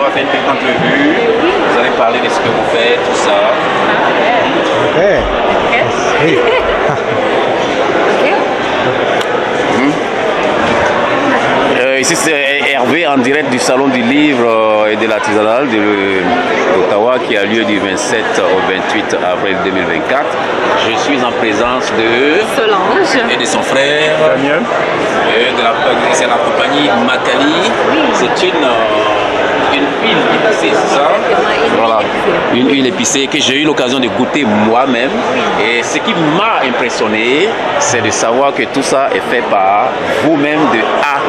on va faire une petite entrevue. Vous allez parler de ce que vous faites, tout ça. Okay. Ok. Sweet. Ici c'est Hervé en direct du Salon du Livre et de l'Artisanal d'Ottawa qui a lieu du 27 au 28 avril 2024. Je suis en présence de Solange. et de son frère. Daniel. Et c'est la compagnie Makali. C'est une huile épicée, c'est ça? Voilà, une huile épicée que j'ai eu l'occasion de goûter moi-même. Et ce qui m'a impressionné, c'est de savoir que tout ça est fait par vous-même de A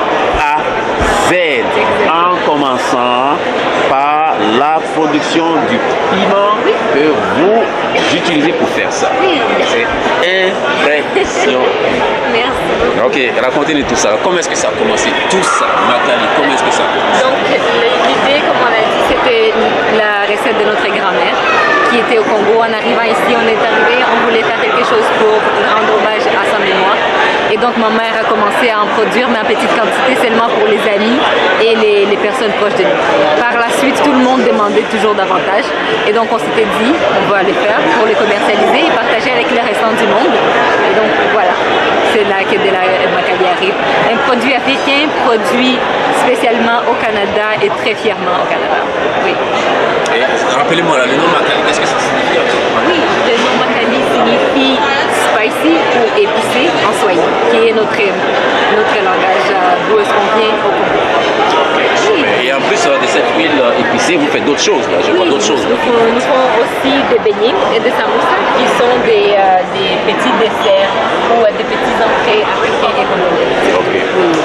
à Z, en commençant par la production du piment que vous utilisez pour faire ça. C'est impressionnant. Merci. Ok, racontez-nous tout ça. Comment est-ce que ça a commencé? Tout ça, Makali, comment est-ce que ça a commencé? Donc l'idée, comme on a dit, c'était la recette de notre grand-mère qui était au Congo. En arrivant ici, on est arrivé, on voulait faire quelque chose pour rendre hommage à sa mémoire. Et donc ma mère a commencé à en produire, mais en petite quantité, seulement pour les amis et les personnes proches de nous. Par la suite, tout le monde demandait toujours davantage. Et donc on s'était dit, on va le faire pour le commercialiser et partager avec le restant du monde. Et donc voilà, c'est là que de la Makali arrive. Un produit africain, produit spécialement au Canada et très fièrement au Canada. Oui. Et rappelez-moi là, le nom Makali, qu'est-ce que ça signifie? Oui, le nom Makali signifie spicy ou épicé en swahili, qui est notre langage d'où est-ce qu'on vient au Congo. Et en plus de cette huile épicée, vous faites d'autres choses là, je vois d'autres choses. Nous font aussi des beignets et des samoussas qui sont des petits desserts ou des petits entrées africains et congolais. Ok.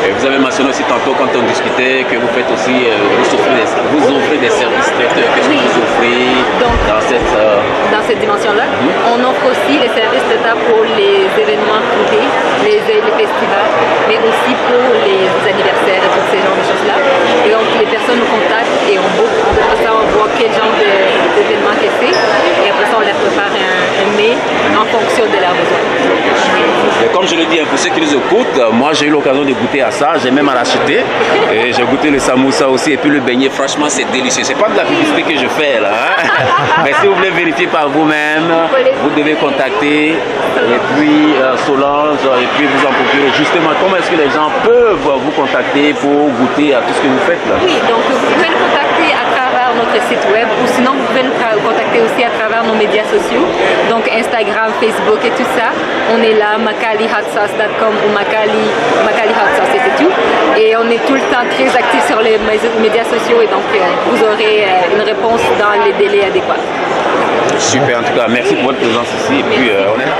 Et vous avez mentionné aussi tantôt quand on discutait que vous faites aussi, vous offrez des services traiteurs. Qu'est-ce que vous offrez dans cette dimension-là? On offre aussi les services d'État pour les événements privés, les festivals, mais aussi pour les anniversaires et tous ces genres de choses-là. Et donc les personnes nous contactent et on book. Après ça, on voit quel genre d'événement que c'est. Et après ça, on leur prépare un mets en fonction de leurs besoins. Et comme je le dis, pour ceux qui nous écoutent, moi j'ai eu l'occasion de goûter à ça, j'ai même à l'acheter. Et j'ai goûté le samoussa aussi et puis le beignet, franchement c'est délicieux. C'est pas de la publicité que je fais là. Mais si vous voulez vérifier par vous-même, vous devez contacter et puis Solange et puis vous en procurer. Justement, comment est-ce que les gens peuvent vous contacter pour goûter à tout ce que vous faites là? Oui, donc vous pouvez nous contacter à travers notre site web ou sinon vous pouvez nous contacter aussi à travers nos médias sociaux, donc Instagram, Facebook et tout ça. On est là, makalihotsauce.com ou Makali Hot Sauce et c'est tout. Et on est tout le temps très actifs sur les médias sociaux et donc vous aurez une réponse dans les délais adéquats. Super, en tout cas, merci pour votre présence ici et puis on est là.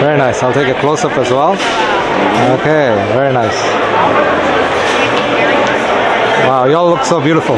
Very nice. I'll take a close-up as well. Okay, very nice. Wow, you all look so beautiful.